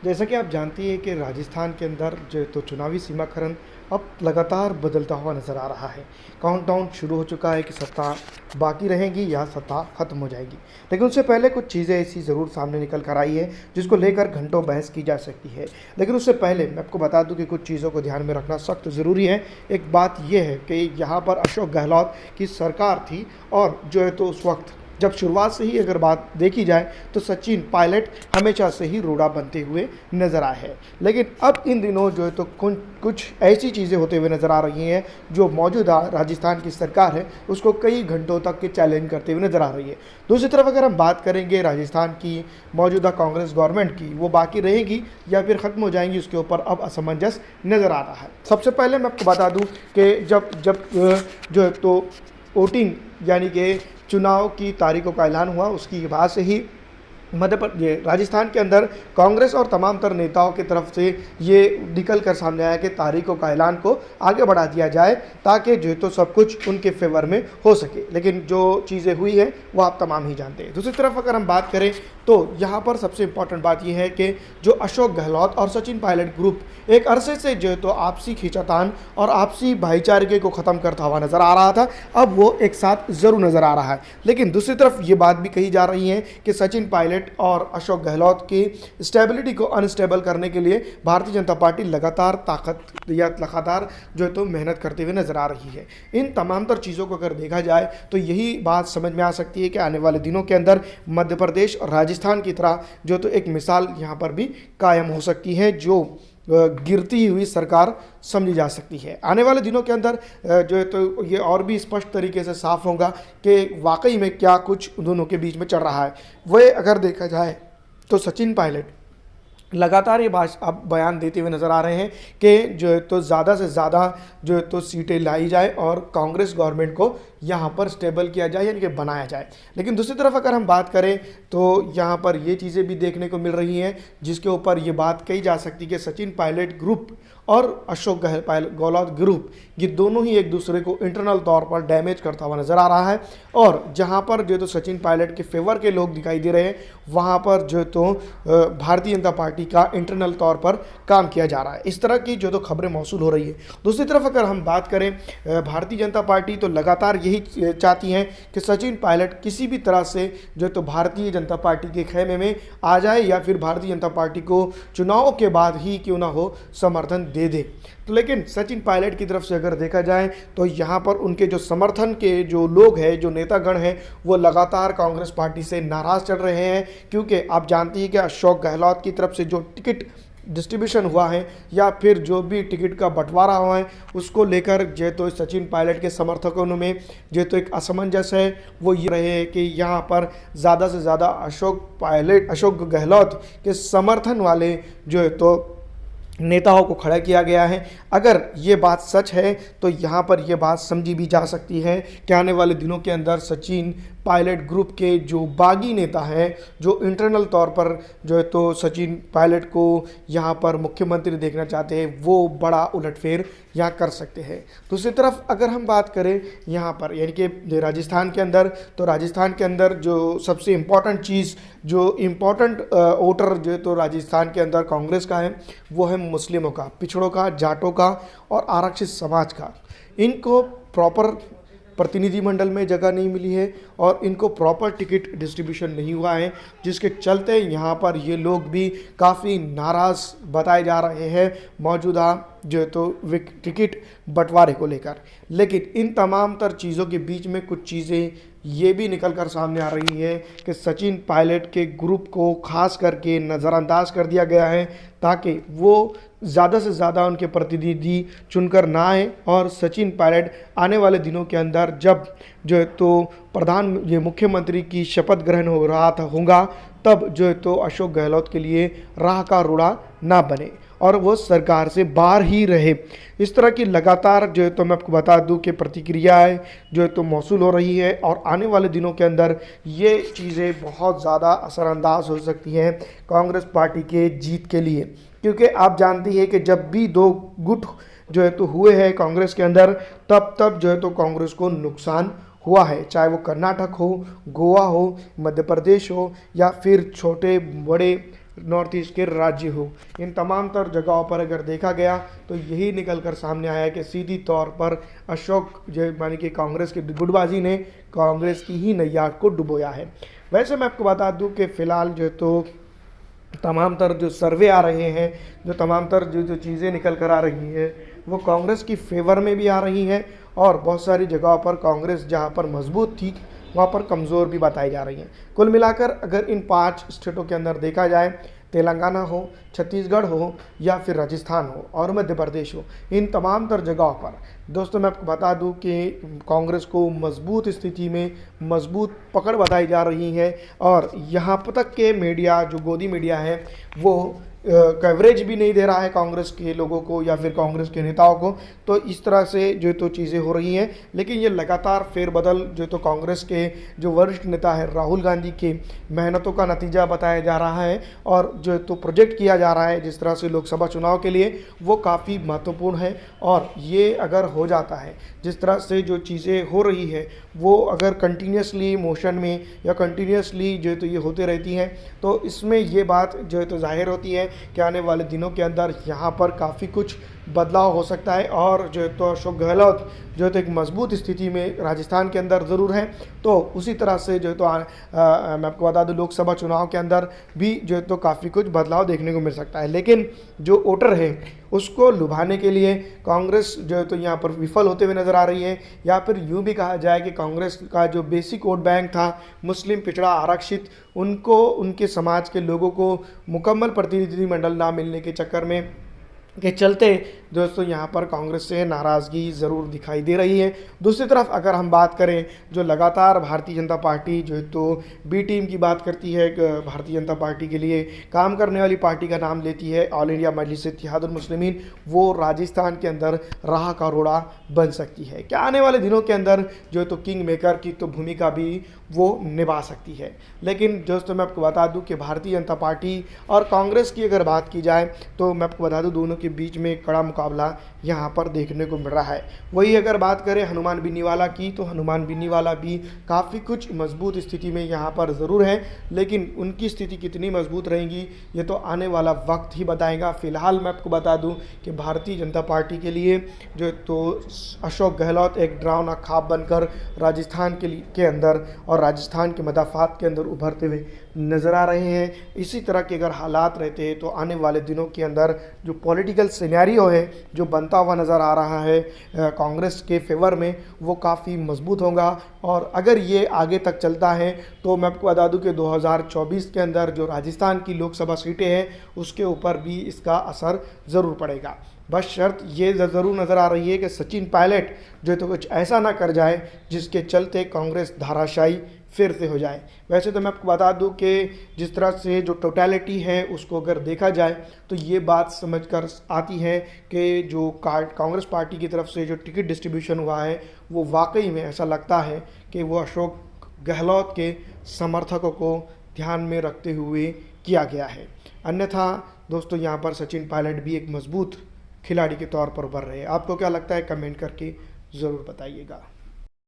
जैसा कि आप जानती हैं कि राजस्थान के अंदर जो है तो चुनावी सीमाकरण अब लगातार बदलता हुआ नज़र आ रहा है। काउंटडाउन शुरू हो चुका है कि सत्ता बाकी रहेगी या सत्ता खत्म हो जाएगी। लेकिन उससे पहले कुछ चीज़ें ऐसी ज़रूर सामने निकल कर आई है जिसको लेकर घंटों बहस की जा सकती है। लेकिन उससे पहले मैं आपको बता दूं कि कुछ चीज़ों को ध्यान में रखना सख्त ज़रूरी है। एक बात यह है कि यहाँ पर अशोक गहलोत की सरकार थी और जो है तो उस वक्त जब शुरुआत से ही अगर बात देखी जाए तो सचिन पायलट हमेशा से ही रोड़ा बनते हुए नज़र आए हैं। लेकिन अब इन दिनों जो है तो कुछ ऐसी चीज़ें होते हुए नज़र आ रही हैं जो मौजूदा राजस्थान की सरकार है उसको कई घंटों तक के चैलेंज करते हुए नज़र आ रही है। दूसरी तरफ अगर हम बात करेंगे राजस्थान की मौजूदा कांग्रेस गवर्नमेंट की, वो बाकी रहेगी या फिर ख़त्म हो जाएंगी, उसके ऊपर अब असमंजस नज़र आ रहा है। सबसे पहले मैं आपको बता दूँ कि जब जब जो है तो वोटिंग यानी कि चुनाव की तारीखों का ऐलान हुआ उसकी बाद से ही मध्य प्रदेश राजस्थान के अंदर कांग्रेस और तमाम तर नेताओं की तरफ से ये निकल कर सामने आया कि तारीखों का ऐलान को आगे बढ़ा दिया जाए ताकि जो तो सब कुछ उनके फेवर में हो सके। लेकिन जो चीज़ें हुई हैं वो आप तमाम ही जानते हैं। दूसरी तरफ अगर हम बात करें तो यहाँ पर सबसे इम्पॉर्टेंट बात यह है कि जो अशोक गहलोत और सचिन पायलट ग्रुप एक अरसे से जो तो आपसी खींचातान और आपसी भाईचारे को ख़त्म करता हुआ नज़र आ रहा था, अब वो एक साथ ज़रूर नज़र आ रहा है। लेकिन दूसरी तरफ ये बात भी कही जा रही है कि सचिन पायलट और अशोक गहलोत की स्टेबिलिटी को अनस्टेबल करने के लिए भारतीय जनता पार्टी लगातार जो है तो मेहनत करते हुए नज़र आ रही है। इन तमाम तर चीज़ों को अगर देखा जाए तो यही बात समझ में आ सकती है कि आने वाले दिनों के अंदर मध्य प्रदेश और राजस्थान की तरह जो तो एक मिसाल यहाँ पर भी कायम हो सकती है जो गिरती हुई सरकार समझी जा सकती है। आने वाले दिनों के अंदर जो है तो ये और भी स्पष्ट तरीके से साफ होगा कि वाकई में क्या कुछ दोनों के बीच में चल रहा है। वह अगर देखा जाए तो सचिन पायलट लगातार ये अब बयान देते हुए नज़र आ रहे हैं कि जो है तो ज़्यादा से ज़्यादा जो है तो सीटें लाई जाए और कांग्रेस गवर्नमेंट को यहाँ पर स्टेबल किया जाए यानी कि बनाया जाए। लेकिन दूसरी तरफ अगर हम बात करें तो यहाँ पर ये चीज़ें भी देखने को मिल रही हैं जिसके ऊपर ये बात कही जा सकती है कि सचिन पायलट ग्रुप और अशोक गहलोत ग्रुप ये दोनों ही एक दूसरे को इंटरनल तौर पर डैमेज करता हुआ नज़र आ रहा है। और जहाँ पर जो तो सचिन पायलट के फेवर के लोग दिखाई दे रहे हैं वहाँ पर जो तो भारतीय जनता पार्टी का इंटरनल तौर पर काम किया जा रहा है। इस तरह की जो तो खबरें मौसूल हो रही है। दूसरी तरफ अगर हम बात करें भारतीय जनता पार्टी तो लगातार यही चाहती हैं कि सचिन पायलट किसी भी तरह से जो तो भारतीय जनता पार्टी के खेमे में आ जाए या फिर भारतीय जनता पार्टी को चुनाव के बाद ही क्यों ना हो समर्थन दे दे। तो लेकिन सचिन पायलट की तरफ से अगर देखा जाए तो यहाँ पर उनके जो समर्थन के जो लोग हैं, जो नेतागण हैं, वो लगातार कांग्रेस पार्टी से नाराज़ चल रहे हैं क्योंकि आप जानती हैं कि अशोक गहलोत की तरफ से जो टिकट डिस्ट्रीब्यूशन हुआ है या फिर जो भी टिकट का बंटवारा हुआ है उसको लेकर जो तो सचिन पायलट के समर्थकों में जो तो एक असमंजस है। वो ये रहे हैं कि यहाँ पर ज़्यादा से ज़्यादा अशोक गहलोत के समर्थन वाले जो है तो नेताओं को खड़ा किया गया है। अगर ये बात सच है तो यहाँ पर यह बात समझी भी जा सकती है कि आने वाले दिनों के अंदर सचिन पायलट ग्रुप के जो बागी नेता हैं, जो इंटरनल तौर पर जो है तो सचिन पायलट को यहाँ पर मुख्यमंत्री देखना चाहते हैं, वो बड़ा उलटफेर यहाँ कर सकते हैं। दूसरी तरफ अगर हम बात करें यहाँ पर यानी कि राजस्थान के अंदर, तो राजस्थान के अंदर जो सबसे इम्पॉर्टेंट चीज़, जो इम्पॉर्टेंट वोटर जो तो राजस्थान के अंदर कांग्रेस का है वो है मुस्लिमों का, पिछड़ों का, जाटों का और आरक्षित समाज का। इनको प्रॉपर प्रतिनिधिमंडल में जगह नहीं मिली है और इनको प्रॉपर टिकट डिस्ट्रीब्यूशन नहीं हुआ है, जिसके चलते यहाँ पर ये लोग भी काफ़ी नाराज़ बताए जा रहे हैं मौजूदा जो तो टिकट बंटवारे को लेकर। लेकिन इन तमाम तर चीज़ों के बीच में कुछ चीज़ें ये भी निकल कर सामने आ रही है कि सचिन पायलट के ग्रुप को खास करके नज़रअंदाज कर दिया गया है ताकि वो ज़्यादा से ज़्यादा उनके प्रतिनिधि चुनकर ना आए और सचिन पायलट आने वाले दिनों के अंदर जब जो है तो मुख्यमंत्री की शपथ ग्रहण हो रहा था होगा तब जो है तो अशोक गहलोत के लिए राह का रोड़ा ना बने और वो सरकार से बाहर ही रहे। इस तरह की लगातार जो है तो मैं आपको बता दूं कि प्रतिक्रियाएं जो है तो मौसूल हो रही है और आने वाले दिनों के अंदर ये चीज़ें बहुत ज़्यादा असरअंदाज हो सकती हैं कांग्रेस पार्टी के जीत के लिए, क्योंकि आप जानती हैं कि जब भी दो गुट जो है तो हुए हैं कांग्रेस के अंदर तब जो है तो कांग्रेस को नुकसान हुआ है, चाहे वो कर्नाटक हो, गोवा हो, मध्य प्रदेश हो या फिर छोटे बड़े नॉर्थ ईस्ट के राज्य हो, इन तमाम तर जगहों पर अगर देखा गया तो यही निकल कर सामने आया कि सीधी तौर पर अशोक जो मानी कि कांग्रेस की गुटबाजी ने कांग्रेस की ही नैया को डुबोया है। वैसे मैं आपको बता दूं कि फ़िलहाल जो तो तमाम तर जो सर्वे आ रहे हैं, जो तमाम तर जो चीज़ें निकल कर आ रही हैं, वो कांग्रेस की फेवर में भी आ रही हैं और बहुत सारी जगहों पर कांग्रेस जहां पर मजबूत थी वहां पर कमज़ोर भी बताई जा रही हैं। कुल मिलाकर अगर इन 5 स्टेटों के अंदर देखा जाए, तेलंगाना हो, छत्तीसगढ़ हो या फिर राजस्थान हो और मध्य प्रदेश हो, इन तमाम तर जगहों पर दोस्तों मैं आपको बता दूं कि कांग्रेस को मजबूत स्थिति में मजबूत पकड़ बताई जा रही है और यहाँ तक के मीडिया, जो गोदी मीडिया है, वो कवरेज भी नहीं दे रहा है कांग्रेस के लोगों को या फिर कांग्रेस के नेताओं को। तो इस तरह से जो तो चीज़ें हो रही हैं, लेकिन ये लगातार फेरबदल जो तो कांग्रेस के जो वरिष्ठ नेता है राहुल गांधी के मेहनतों का नतीजा बताया जा रहा है और जो तो प्रोजेक्ट किया जा रहा है जिस तरह से लोकसभा चुनाव के लिए, वो काफ़ी महत्वपूर्ण है। और ये अगर हो जाता है, जिस तरह से जो चीज़ें हो रही है वो अगर कंटिन्यूसली मोशन में या कंटिन्यूसली जो तो ये होते रहती हैं, तो इसमें ये बात जो है तो जाहिर होती है कि आने वाले दिनों के अंदर यहाँ पर काफ़ी कुछ बदलाव हो सकता है। और जो है तो अशोक गहलोत जो है तो एक मजबूत स्थिति में राजस्थान के अंदर ज़रूर है, तो उसी तरह से जो है तो मैं आपको बता दूं लोकसभा चुनाव के अंदर भी जो है तो काफ़ी कुछ बदलाव देखने को मिल सकता है। लेकिन जो वोटर है उसको लुभाने के लिए कांग्रेस जो है तो यहाँ पर विफल होते हुए नज़र आ रही है, या फिर यूँ भी कहा जाए कि कांग्रेस का जो बेसिक वोट बैंक था मुस्लिम, पिछड़ा, आरक्षित, उनको, उनके समाज के लोगों को मुकम्मल प्रतिनिधिमंडल ना मिलने के चक्कर में के चलते दोस्तों यहाँ पर कांग्रेस से नाराज़गी ज़रूर दिखाई दे रही है। दूसरी तरफ अगर हम बात करें, जो लगातार भारतीय जनता पार्टी जो है तो बी टीम की बात करती है, भारतीय जनता पार्टी के लिए काम करने वाली पार्टी का नाम लेती है ऑल इंडिया मजलिस-ए-इत्तेहादुल मुस्लिमीन, वो राजस्थान के अंदर राह का रोड़ा बन सकती है। क्या आने वाले दिनों के अंदर जो है तो किंग मेकर की तो भूमिका भी वो निभा सकती है। लेकिन दोस्तों मैं आपको बता दूं कि भारतीय जनता पार्टी और कांग्रेस की अगर बात की जाए तो मैं आपको बता दूं दोनों के बीच में कड़ा मुकाबला यहाँ पर देखने को मिल रहा है। वही अगर बात करें हनुमान बिनीवाला की, तो हनुमान बिनीवाला भी काफ़ी कुछ मजबूत स्थिति में यहाँ पर ज़रूर है, लेकिन उनकी स्थिति कितनी मजबूत रहेंगी ये तो आने वाला वक्त ही बताएगा। फ़िलहाल मैं आपको बता दूं कि भारतीय जनता पार्टी के लिए जो तो अशोक गहलोत एक डरावना ख्वाब बनकर राजस्थान के अंदर और राजस्थान के मदाफ़ात के अंदर उभरते हुए नज़र आ रहे हैं। इसी तरह के अगर हालात रहते हैं तो आने वाले दिनों के अंदर जो पॉलिटिकल सिनेरियो है जो बनता हुआ नज़र आ रहा है कांग्रेस के फेवर में, वो काफ़ी मजबूत होगा। और अगर ये आगे तक चलता है तो मैं आपको बता दूं कि 2024 के अंदर जो राजस्थान की लोकसभा सीटें हैं उसके ऊपर भी इसका असर ज़रूर पड़ेगा। बस शर्त ये ज़रूर नज़र आ रही है कि सचिन पायलट जो तो कुछ ऐसा ना कर जाए जिसके चलते कांग्रेस धाराशायी फिर से हो जाए। वैसे तो मैं आपको बता दूं कि जिस तरह से जो टोटलिटी है उसको अगर देखा जाए तो ये बात समझकर आती है कि जो कांग्रेस पार्टी की तरफ से जो टिकट डिस्ट्रीब्यूशन हुआ है वो वाकई में ऐसा लगता है कि वो अशोक गहलोत के समर्थकों को ध्यान में रखते हुए किया गया है। अन्यथा दोस्तों यहाँ पर सचिन पायलट भी एक मजबूत खिलाड़ी के तौर पर उभर रहे हैं। आपको क्या लगता है, कमेंट करके ज़रूर बताइएगा।